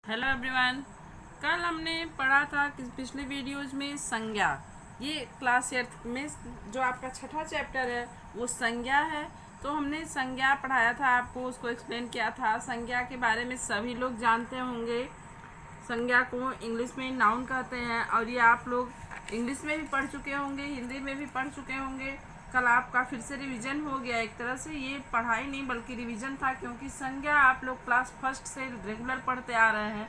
Hello everyone. कल हमने पढ़ा था कि पिछले वीडियोज में संज्ञा, ये क्लास 8 में जो आपका छठा चैप्टर है वो संज्ञा है। तो हमने संज्ञा पढ़ाया था आपको, उसको एक्सप्लेन किया था। संज्ञा के बारे में सभी लोग जानते होंगे। संज्ञा को इंग्लिश में नाउन कहते हैं और ये आप लोग इंग्लिश में भी पढ़ चुके होंगे, हिंदी में भी पढ़ चुके होंगे। कल आपका फिर से रिवीजन हो गया। एक तरह से ये पढ़ाई नहीं बल्कि रिवीजन था, क्योंकि संज्ञा आप लोग क्लास फर्स्ट से रेगुलर पढ़ते आ रहे हैं।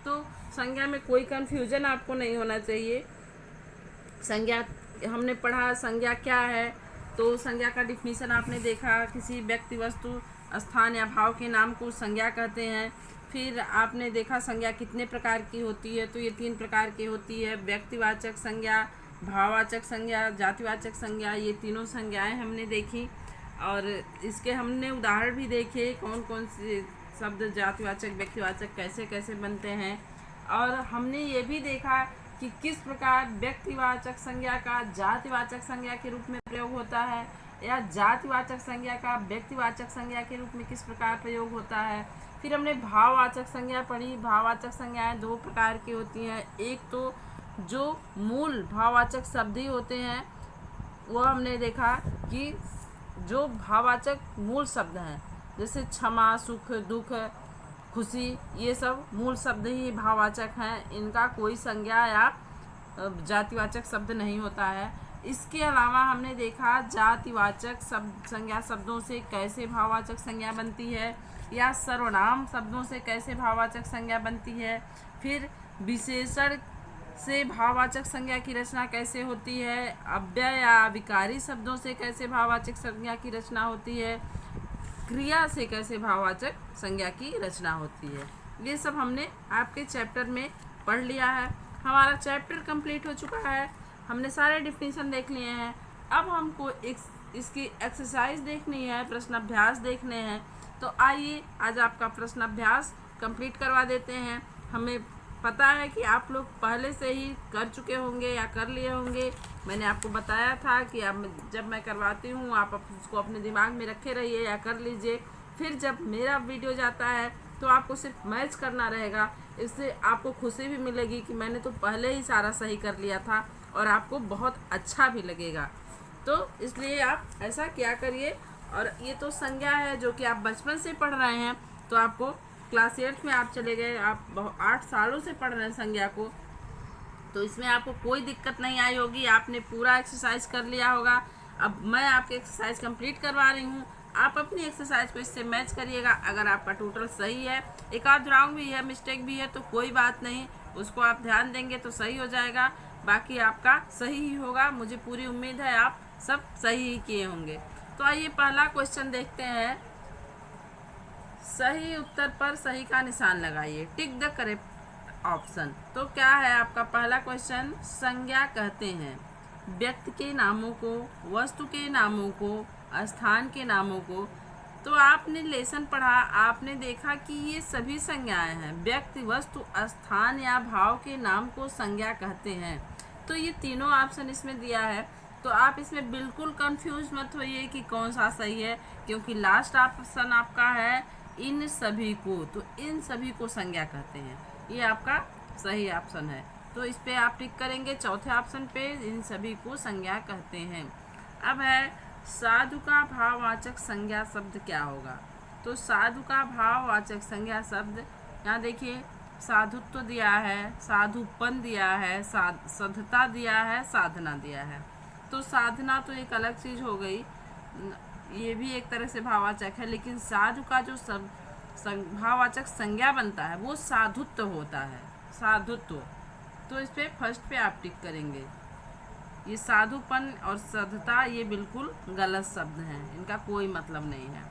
तो संज्ञा में कोई कन्फ्यूजन आपको नहीं होना चाहिए। संज्ञा हमने पढ़ा, संज्ञा क्या है। तो संज्ञा का डिफिनीशन आपने देखा, किसी व्यक्ति, वस्तु, स्थान या भाव के नाम को संज्ञा कहते हैं। फिर आपने देखा संज्ञा कितने प्रकार की होती है। तो ये 3 प्रकार की होती है: व्यक्तिवाचक संज्ञा, भाववाचक संज्ञा, जातिवाचक संज्ञा। ये तीनों संज्ञाएं हमने देखी और इसके हमने उदाहरण भी देखे, कौन कौन से शब्द जातिवाचक, व्यक्तिवाचक कैसे कैसे बनते हैं। और हमने ये भी देखा कि किस प्रकार व्यक्तिवाचक संज्ञा का जातिवाचक संज्ञा के रूप में प्रयोग होता है, या जातिवाचक संज्ञा का व्यक्तिवाचक संज्ञा के रूप में किस प्रकार प्रयोग होता है। फिर हमने भाववाचक संज्ञा पढ़ी। भाववाचक संज्ञाएं 2 प्रकार की होती हैं। एक तो जो मूल भाववाचक शब्द ही होते हैं, वो हमने देखा कि जो भाववाचक मूल शब्द हैं, जैसे क्षमा, सुख, दुख, खुशी, ये सब मूल शब्द ही भाववाचक हैं। इनका कोई संज्ञा या जातिवाचक शब्द नहीं होता है। इसके अलावा हमने देखा जातिवाचक संज्ञा शब्दों से कैसे भाववाचक संज्ञा बनती है, या सर्वनाम शब्दों से कैसे भाववाचक संज्ञा बनती है। फिर विशेषण से भाववाचक संज्ञा की रचना कैसे होती है। अव्यय या विकारी शब्दों से कैसे भाववाचक संज्ञा की रचना होती है। क्रिया से कैसे भाववाचक संज्ञा की रचना होती है। ये सब हमने आपके चैप्टर में पढ़ लिया है। हमारा चैप्टर कंप्लीट हो चुका है। हमने सारे डिफिनीशन देख लिए हैं। अब हमको इसकी एक्सरसाइज देखनी है, प्रश्न अभ्यास देखने हैं। तो आइए आज आपका प्रश्न अभ्यास कंप्लीट करवा देते हैं। हमें पता है कि आप लोग पहले से ही कर चुके होंगे या कर लिए होंगे। मैंने आपको बताया था कि अब जब मैं करवाती हूँ आप उसको अपने दिमाग में रखे रहिए या कर लीजिए। फिर जब मेरा वीडियो जाता है तो आपको सिर्फ मैच करना रहेगा। इससे आपको खुशी भी मिलेगी कि मैंने तो पहले ही सारा सही कर लिया था, और आपको बहुत अच्छा भी लगेगा। तो इसलिए आप ऐसा क्या करिए। और ये तो संज्ञा है जो कि आप बचपन से पढ़ रहे हैं। तो आपको क्लास 8 में आप चले गए, आप 8 सालों से पढ़ रहे हैं संज्ञा को, तो इसमें आपको कोई दिक्कत नहीं आई होगी। आपने पूरा एक्सरसाइज कर लिया होगा। अब मैं आपकी एक्सरसाइज कंप्लीट करवा रही हूँ, आप अपनी एक्सरसाइज को इससे मैच करिएगा। अगर आपका टोटल सही है, एक आध रॉन्ग भी है, मिस्टेक भी है, तो कोई बात नहीं, उसको आप ध्यान देंगे तो सही हो जाएगा। बाकी आपका सही ही होगा। मुझे पूरी उम्मीद है आप सब सही ही किए होंगे। तो आइए पहला क्वेश्चन देखते हैं। सही उत्तर पर सही का निशान लगाइए, टिक द करेक्ट ऑप्शन। तो क्या है आपका पहला क्वेश्चन? संज्ञा कहते हैं व्यक्ति के नामों को, वस्तु के नामों को, स्थान के नामों को। तो आपने लेसन पढ़ा, आपने देखा कि ये सभी संज्ञाएं हैं। व्यक्ति, वस्तु, स्थान या भाव के नाम को संज्ञा कहते हैं। तो ये तीनों ऑप्शन इसमें दिया है। तो आप इसमें बिल्कुल कंफ्यूज मत होइए कि कौन सा सही है, क्योंकि लास्ट ऑप्शन आपका है इन सभी को। तो इन सभी को संज्ञा कहते हैं, ये आपका सही ऑप्शन है। तो इस पे आप टिक करेंगे। चौथे ऑप्शन पे इन सभी को संज्ञा कहते हैं। अब है साधु का भाववाचक संज्ञा शब्द क्या होगा। तो साधु का भाववाचक संज्ञा शब्द, यहाँ देखिए, साधुत्व दिया है, साधुपन दिया है, सधता दिया है, साधना दिया है। तो साधना तो एक अलग चीज़ हो गई, ये भी एक तरह से भाववाचक है, लेकिन साधु का जो भाववाचक संज्ञा बनता है वो साधुत्व होता है, साधुत्व। तो इस पे फर्स्ट पे आप टिक करेंगे। ये साधुपन और सधता ये बिल्कुल गलत शब्द हैं, इनका कोई मतलब नहीं है।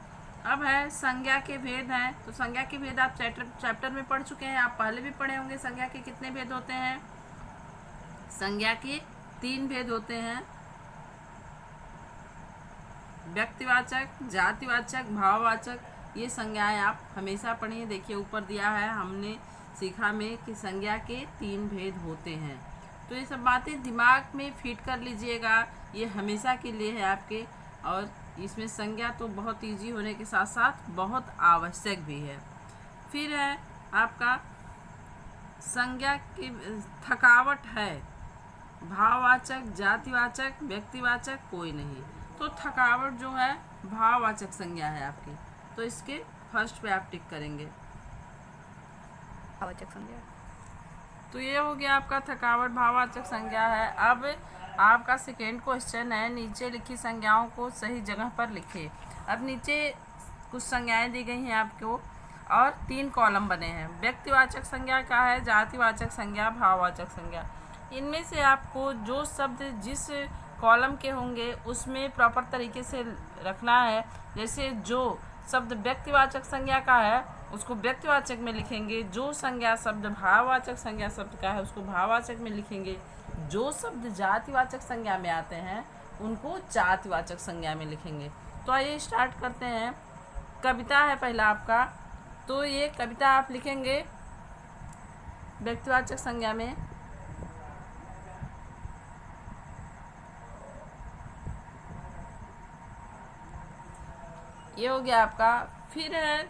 अब है संज्ञा के भेद हैं। तो संज्ञा के भेद आप चैप्टर में पढ़ चुके हैं, आप पहले भी पढ़े होंगे। संज्ञा के कितने भेद होते हैं? संज्ञा के 3 भेद होते हैं: व्यक्तिवाचक, जातिवाचक, भाववाचक। ये संज्ञाएं आप हमेशा पढ़िए। देखिए ऊपर दिया है, हमने सीखा में कि संज्ञा के 3 भेद होते हैं। तो ये सब बातें दिमाग में फिट कर लीजिएगा, ये हमेशा के लिए है आपके। और इसमें संज्ञा तो बहुत इजी होने के साथ साथ बहुत आवश्यक भी है। फिर है आपका संज्ञा की थकावट है, भाववाचक, जातिवाचक, व्यक्तिवाचक कोई नहीं। तो थकावट जो है भाववाचक संज्ञा है आपकी, तो इसके फर्स्ट पे आप टिक करेंगे। भाववाचक संज्ञा। तो ये हो गया आपका थकावट भाववाचक संज्ञा है। अब आपका सेकेंड क्वेश्चन है, नीचे लिखी संज्ञाओं को सही जगह पर लिखिए। अब नीचे कुछ संज्ञाएं दी गई हैं आपको और 3 कॉलम बने हैं। व्यक्तिवाचक संज्ञा क्या है, जातिवाचक संज्ञा, भाववाचक संज्ञा। इनमें से आपको जो शब्द जिस कॉलम के होंगे उसमें प्रॉपर तरीके से रखना है। जैसे जो शब्द व्यक्तिवाचक संज्ञा का है उसको व्यक्तिवाचक में लिखेंगे, जो संज्ञा शब्द भाववाचक संज्ञा शब्द का है उसको भाववाचक में लिखेंगे, जो शब्द जातिवाचक संज्ञा में आते हैं उनको जातिवाचक संज्ञा में लिखेंगे। तो आइए स्टार्ट करते हैं। कविता है पहला आपका, तो ये कविता आप लिखेंगे व्यक्तिवाचक संज्ञा में। ये हो गया आपका। फिर है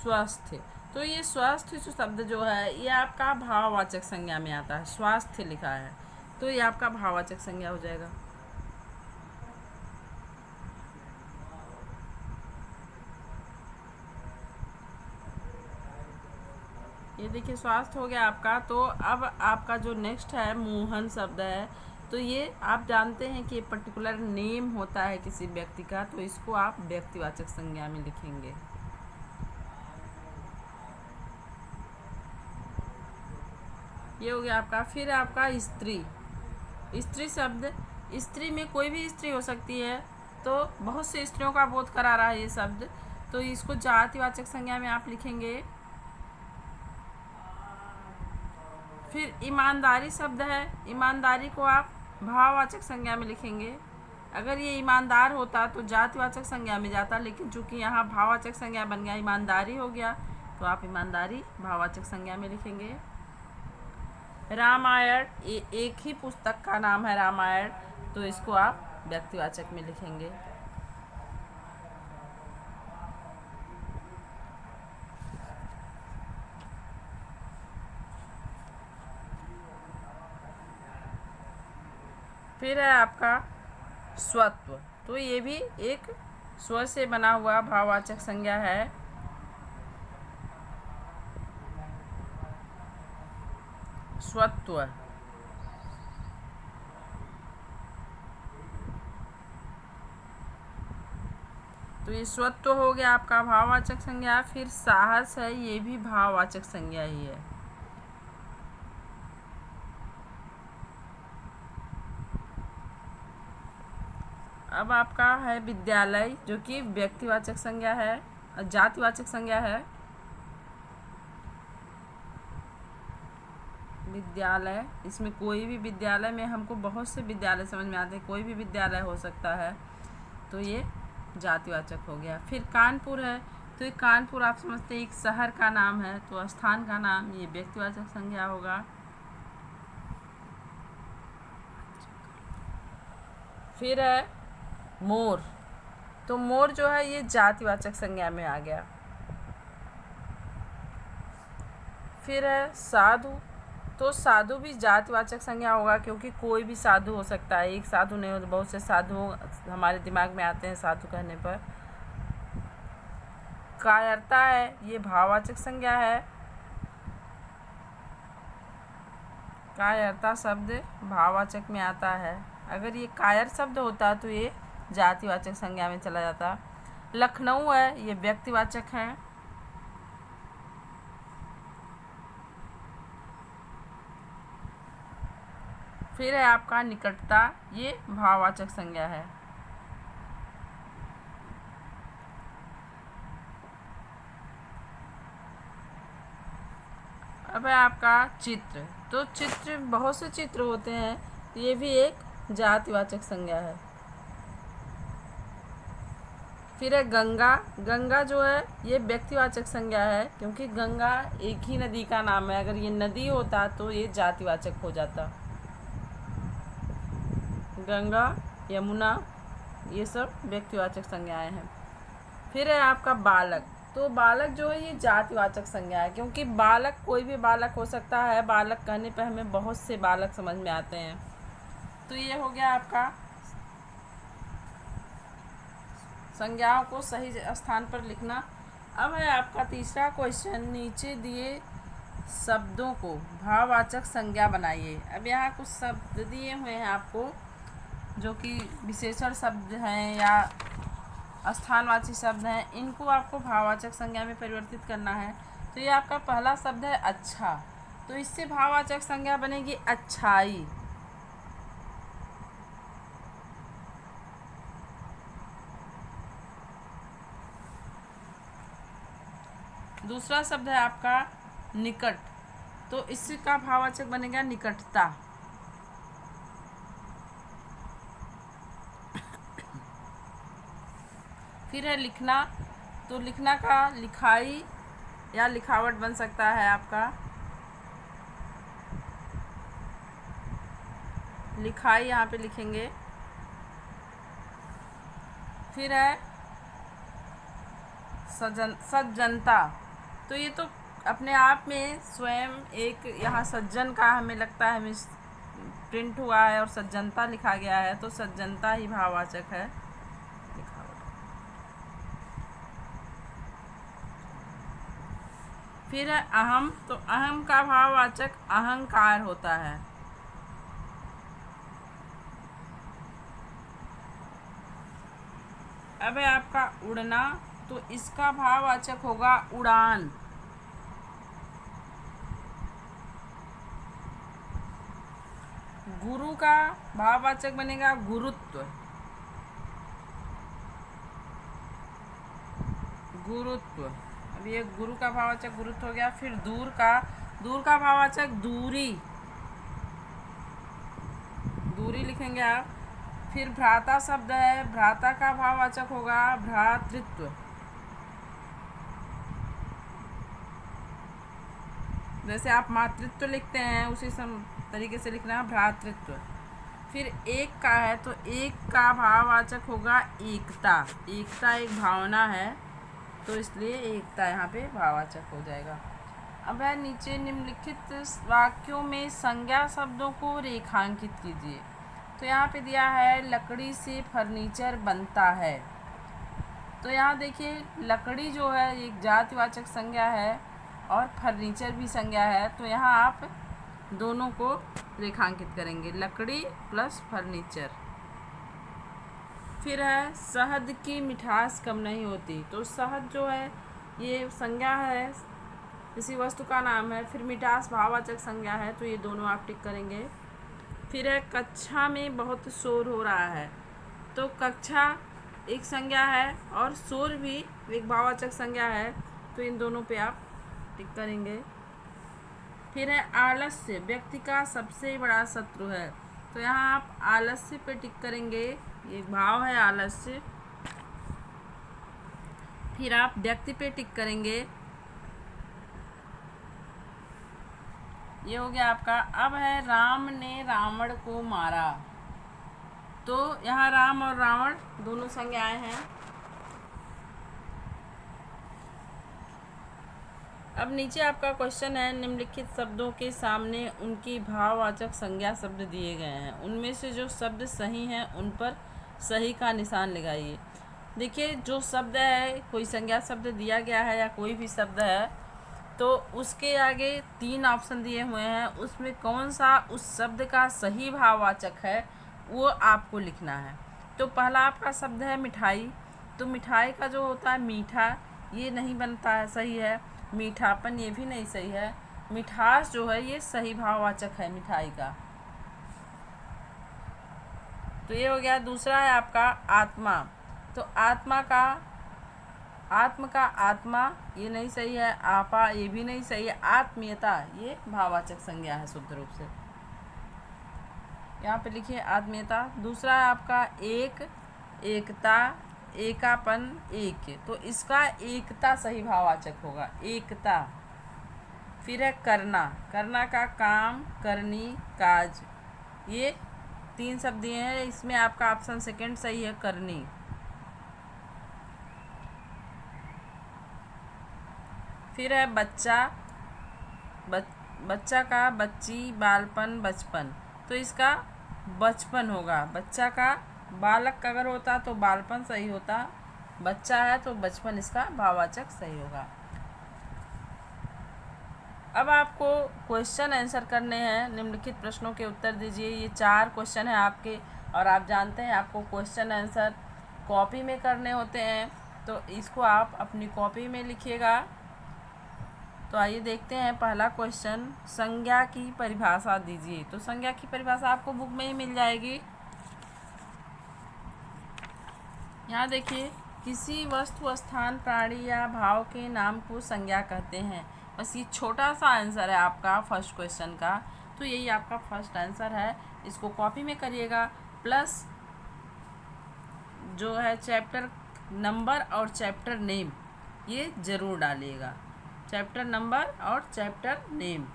स्वास्थ्य, तो ये स्वास्थ्य जो शब्द जो है ये आपका भाववाचक संज्ञा में आता है, स्वास्थ्य लिखा है तो ये आपका भाववाचक संज्ञा हो जाएगा। ये देखिए स्वास्थ्य हो गया आपका। तो अब आपका जो नेक्स्ट है मोहन शब्द है, तो ये आप जानते हैं कि पर्टिकुलर नेम होता है किसी व्यक्ति का, तो इसको आप व्यक्तिवाचक संज्ञा में लिखेंगे। ये हो गया आपका। फिर आपका स्त्री, स्त्री शब्द, स्त्री में कोई भी स्त्री हो सकती है, तो बहुत से स्त्रियों का बोध करा रहा है ये शब्द, तो इसको जातिवाचक संज्ञा में आप लिखेंगे। फिर ईमानदारी शब्द है, ईमानदारी को आप भाववाचक संज्ञा में लिखेंगे। अगर ये ईमानदार होता तो जातिवाचक संज्ञा में जाता, लेकिन चूंकि यहाँ भाववाचक संज्ञा बन गया, ईमानदारी हो गया, तो आप ईमानदारी भाववाचक संज्ञा में लिखेंगे। रामायण, ये एक ही पुस्तक का नाम है रामायण, तो इसको आप व्यक्तिवाचक में लिखेंगे। फिर है आपका स्वत्व, तो ये भी एक स्व से बना हुआ भाववाचक संज्ञा है। स्वत्व, तो ये स्वत्व हो गया आपका भाववाचक संज्ञा। फिर साहस है, ये भी भाववाचक संज्ञा ही है। अब आपका है विद्यालय, जो कि व्यक्तिवाचक संज्ञा है, जातिवाचक संज्ञा है। विद्यालय, इसमें कोई भी विद्यालय में हमको बहुत से विद्यालय समझ में आते हैं, कोई भी विद्यालय हो सकता है, तो ये जातिवाचक हो गया। फिर कानपुर है, तो ये कानपुर आप समझते हैं एक शहर का नाम है, तो स्थान का नाम, ये व्यक्तिवाचक संज्ञा होगा। फिर है मोर, तो मोर जो है ये जातिवाचक संज्ञा में आ गया। फिर है साधु, तो साधु भी जातिवाचक संज्ञा होगा, क्योंकि कोई भी साधु हो सकता है, एक साधु नहीं हो तो बहुत से साधु हमारे दिमाग में आते हैं साधु कहने पर। कायरता है, ये भाववाचक संज्ञा है। कायरता शब्द भाववाचक में आता है। अगर ये कायर शब्द होता तो ये जातिवाचक संज्ञा में चला जाता। लखनऊ है, ये व्यक्तिवाचक है। फिर है आपका निकटता, ये भाववाचक संज्ञा है। अब है आपका चित्र, तो चित्र बहुत से चित्र होते हैं, ये भी एक जातिवाचक संज्ञा है। फिर है गंगा, गंगा जो है ये व्यक्तिवाचक संज्ञा है, क्योंकि गंगा एक ही नदी का नाम है, अगर ये नदी होता तो ये जातिवाचक हो जाता। गंगा, यमुना, ये सब व्यक्तिवाचक संज्ञाएं हैं। फिर है आपका बालक, तो बालक जो है ये जातिवाचक संज्ञा है, क्योंकि बालक कोई भी बालक हो सकता है। बालक कहने पे हमें बहुत से बालक समझ में आते हैं। तो ये हो गया आपका संज्ञाओं को सही स्थान पर लिखना। अब है आपका तीसरा क्वेश्चन, नीचे दिए शब्दों को भाववाचक संज्ञा बनाइए। अब यहाँ कुछ शब्द दिए हुए हैं आपको, जो कि विशेषण शब्द हैं या स्थानवाची शब्द हैं, इनको आपको भाववाचक संज्ञा में परिवर्तित करना है। तो ये आपका पहला शब्द है अच्छा, तो इससे भाववाचक संज्ञा बनेगी अच्छाई। दूसरा शब्द है आपका निकट, तो इसका भाववाचक बनेगा निकटता। फिर है लिखना, तो लिखना का लिखाई या लिखावट बन सकता है आपका, लिखाई यहाँ पे लिखेंगे। फिर है सज्जनता, तो ये तो अपने आप में स्वयं एक यहाँ सज्जन का हमें लगता है, हमें प्रिंट हुआ है और सज्जनता लिखा गया है, तो सज्जनता ही भाववाचक है। फिर है अहम, तो अहम का भाववाचक अहंकार होता है। अब है आपका उड़ना, तो इसका भाववाचक होगा उड़ान। गुरु का भाववाचक बनेगा गुरुत्व, गुरुत्व। अब ये गुरु का भाववाचक गुरुत्व हो गया। फिर दूर का भाववाचक दूरी, दूरी लिखेंगे आप। फिर भ्राता शब्द है, भ्राता का भाववाचक होगा भ्रातृत्व। जैसे आप मातृत्व लिखते हैं उसी तरीके से लिखना है भ्रातृत्व। फिर एक का है, तो एक का भाववाचक होगा एकता। एकता एक भावना है, तो इसलिए एकता यहाँ पे भाववाचक हो जाएगा। अब है नीचे निम्नलिखित वाक्यों में संज्ञा शब्दों को रेखांकित कीजिए। तो यहाँ पे दिया है लकड़ी से फर्नीचर बनता है। तो यहाँ देखिए लकड़ी जो है एक जातिवाचक संज्ञा है और फर्नीचर भी संज्ञा है, तो यहाँ आप दोनों को रेखांकित करेंगे, लकड़ी प्लस फर्नीचर। फिर है शहद की मिठास कम नहीं होती, तो शहद जो है ये संज्ञा है, किसी वस्तु का नाम है। फिर मिठास भाववाचक संज्ञा है, तो ये दोनों आप टिक करेंगे। फिर है कक्षा में बहुत शोर हो रहा है, तो कक्षा एक संज्ञा है और शोर भी एक भाववाचक संज्ञा है, तो इन दोनों पे आप टिक करेंगे। फिर है आलस्य व्यक्ति का सबसे बड़ा शत्रु है, तो यहाँ आप आलस्य पे टिक करेंगे, ये भाव है आलस्य। फिर आप व्यक्ति पे टिक करेंगे, ये हो गया आपका। अब है राम ने रावण को मारा, तो यहाँ राम और रावण दोनों संज्ञाएं हैं। अब नीचे आपका क्वेश्चन है, निम्नलिखित शब्दों के सामने उनकी भाववाचक संज्ञा शब्द दिए गए हैं, उनमें से जो शब्द सही हैं उन पर सही का निशान लगाइए। देखिए जो शब्द है, कोई संज्ञा शब्द दिया गया है या कोई भी शब्द है, तो उसके आगे 3 ऑप्शन दिए हुए हैं, उसमें कौन सा उस शब्द का सही भाववाचक है वो आपको लिखना है। तो पहला आपका शब्द है मिठाई, तो मिठाई का जो होता है मीठा, ये नहीं बनता है, सही है। मीठापन ये भी नहीं सही है। मिठास जो है ये सही भाववाचक है मिठाई का, तो ये हो गया। दूसरा है आपका आत्मा, तो आत्मा का आत्मा ये नहीं सही है। आपा ये भी नहीं सही है। आत्मीयता ये भाववाचक संज्ञा है शुद्ध रूप से, यहाँ पे लिखिए आत्मीयता। दूसरा है आपका एक, एकता, एकापन, एक, तो इसका एकता सही भाववाचक होगा, एकता। फिर है करना, करना का काम, करनी, काज, ये 3 शब्द दिए हैं, इसमें आपका ऑप्शन सेकंड सही है, करनी। फिर है बच्चा, बच्चा का बच्ची, बालपन, बचपन, तो इसका बचपन होगा। बच्चा का बालक का अगर होता तो बालपन सही होता, बच्चा है तो बचपन इसका भाववाचक सही होगा। अब आपको क्वेश्चन आंसर करने हैं। निम्नलिखित प्रश्नों के उत्तर दीजिए। ये 4 क्वेश्चन हैं आपके, और आप जानते हैं आपको क्वेश्चन आंसर कॉपी में करने होते हैं, तो इसको आप अपनी कॉपी में लिखिएगा। तो आइए देखते हैं पहला क्वेश्चन, संज्ञा की परिभाषा दीजिए। तो संज्ञा की परिभाषा आपको बुक में ही मिल जाएगी। यहाँ देखिए, किसी वस्तु, स्थान, प्राणी या भाव के नाम को संज्ञा कहते हैं। बस ये छोटा सा आंसर है आपका फर्स्ट क्वेश्चन का, तो यही आपका फर्स्ट आंसर है। इसको कॉपी में करिएगा, प्लस जो है चैप्टर नंबर और चैप्टर नेम ये ज़रूर डालिएगा। चैप्टर नंबर और चैप्टर नेम,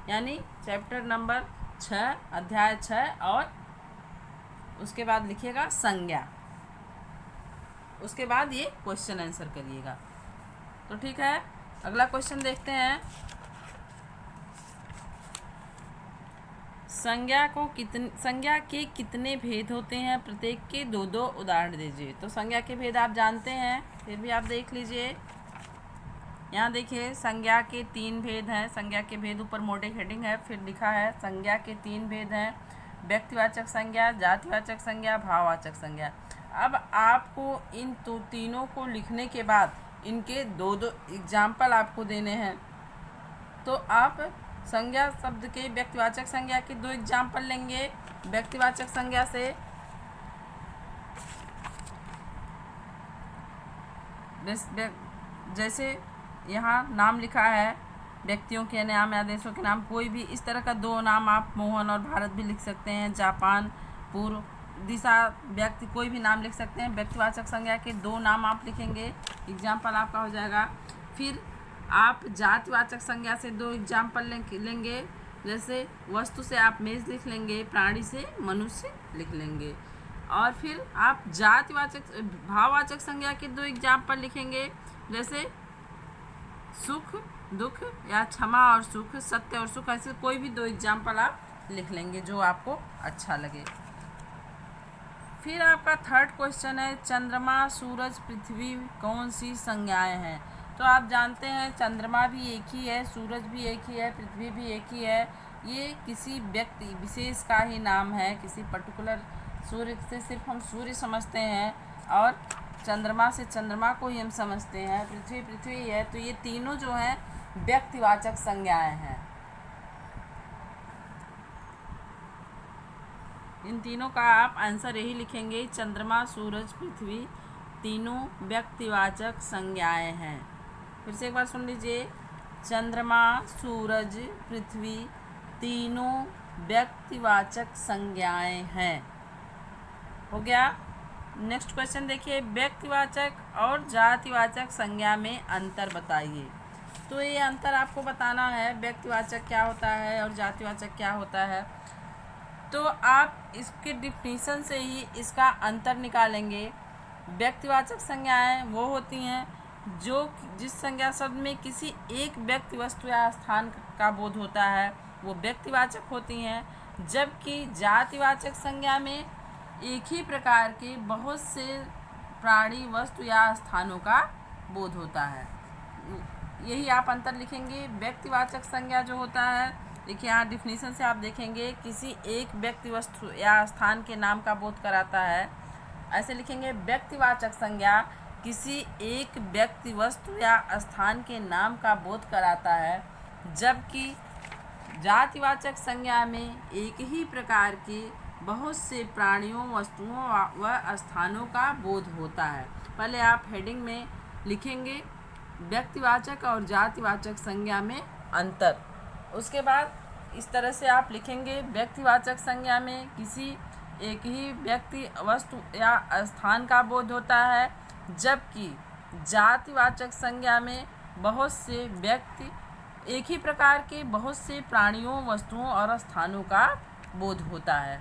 यानी चैप्टर नंबर 6, अध्याय 6, और उसके बाद लिखिएगा संज्ञा। उसके बाद ये क्वेश्चन आंसर करिएगा। तो ठीक है, अगला क्वेश्चन देखते हैं। संज्ञा के कितने भेद होते हैं? प्रत्येक के 2-2 उदाहरण दीजिए। तो संज्ञा के भेद आप जानते हैं, फिर भी आप देख लीजिए। यहाँ देखिए, संज्ञा के 3 भेद हैं। संज्ञा के भेद ऊपर मोटे हेडिंग है, फिर लिखा है संज्ञा के 3 भेद हैं: व्यक्तिवाचक संज्ञा, जातिवाचक संज्ञा, भाववाचक संज्ञा। अब आपको इन तीनों को लिखने के बाद इनके 2-2 एग्जाम्पल आपको देने हैं। तो आप संज्ञा शब्द के व्यक्तिवाचक संज्ञा के 2 एग्जाम्पल लेंगे। व्यक्तिवाचक संज्ञा से जैसे यहाँ नाम लिखा है, व्यक्तियों के नाम या देशों के नाम, कोई भी इस तरह का 2 नाम आप मोहन और भारत भी लिख सकते हैं। जापान, पूर्व दिशा, व्यक्ति, कोई भी नाम लिख सकते हैं। व्यक्तिवाचक संज्ञा के 2 नाम आप लिखेंगे, एग्जाम्पल आपका हो जाएगा। फिर आप जातिवाचक संज्ञा से 2 एग्जाम्पल लेंगे। जैसे वस्तु से आप मेज लिख लेंगे, प्राणी से मनुष्य लिख लेंगे। और फिर आप भाववाचक संज्ञा के 2 एग्जाम्पल लिखेंगे। जैसे सुख, दुख, या क्षमा और सुख, सत्य और सुख, ऐसे कोई भी 2 एग्जाम्पल आप लिख लेंगे जो आपको अच्छा लगे। फिर आपका थर्ड क्वेश्चन है, चंद्रमा, सूरज, पृथ्वी कौन सी संज्ञाएं हैं? तो आप जानते हैं चंद्रमा भी एक ही है, सूरज भी एक ही है, पृथ्वी भी एक ही है। ये किसी व्यक्ति विशेष का ही नाम है, किसी पर्टिकुलर सूर्य से सिर्फ हम सूर्य समझते हैं, और चंद्रमा से चंद्रमा को ही हम समझते हैं। पृथ्वी पृथ्वी है। तो ये तीनों जो हैं व्यक्तिवाचक संज्ञाएं हैं। इन तीनों का आप आंसर यही लिखेंगे, चंद्रमा, सूरज, पृथ्वी तीनों व्यक्तिवाचक संज्ञाएं हैं। फिर से एक बार सुन लीजिए, चंद्रमा, सूरज, पृथ्वी तीनों व्यक्तिवाचक संज्ञाएं हैं। हो गया। नेक्स्ट क्वेश्चन देखिए, व्यक्तिवाचक और जातिवाचक संज्ञा में अंतर बताइए। तो ये अंतर आपको बताना है, व्यक्तिवाचक क्या होता है और जातिवाचक क्या होता है। तो आप इसके डिफिनीशन से ही इसका अंतर निकालेंगे। व्यक्तिवाचक संज्ञाएं वो होती हैं जो जिस संज्ञा शब्द में किसी एक व्यक्ति, वस्तु या स्थान का बोध होता है, वो व्यक्तिवाचक होती हैं। जबकि जातिवाचक संज्ञा में एक ही प्रकार के बहुत से प्राणी, वस्तु या स्थानों का बोध होता है। यही आप अंतर लिखेंगे। व्यक्तिवाचक संज्ञा जो होता है, देखिए यहाँ डिफिनीशन से आप देखेंगे, किसी एक व्यक्ति, वस्तु या स्थान के नाम का बोध कराता है। ऐसे लिखेंगे, व्यक्तिवाचक संज्ञा किसी एक व्यक्ति, वस्तु या स्थान के नाम का बोध कराता है। जबकि जातिवाचक संज्ञा में एक ही प्रकार के बहुत से प्राणियों, वस्तुओं व स्थानों का बोध होता है। पहले आप हेडिंग में लिखेंगे व्यक्तिवाचक और जातिवाचक संज्ञा में अंतर। उसके बाद इस तरह से आप लिखेंगे, व्यक्तिवाचक संज्ञा में किसी एक ही व्यक्ति, वस्तु या स्थान का बोध होता है। जबकि जातिवाचक संज्ञा में बहुत से व्यक्ति, एक ही प्रकार के बहुत से प्राणियों, वस्तुओं और स्थानों का बोध होता है।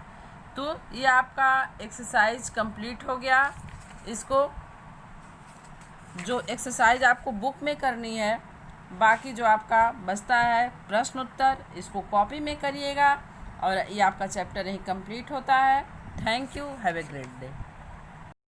तो ये आपका एक्सरसाइज कंप्लीट हो गया। इसको जो एक्सरसाइज आपको बुक में करनी है बाकी जो आपका बचता है प्रश्न उत्तर, इसको कॉपी में करिएगा और ये आपका चैप्टर यही कंप्लीट होता है। Thank you, have a great day.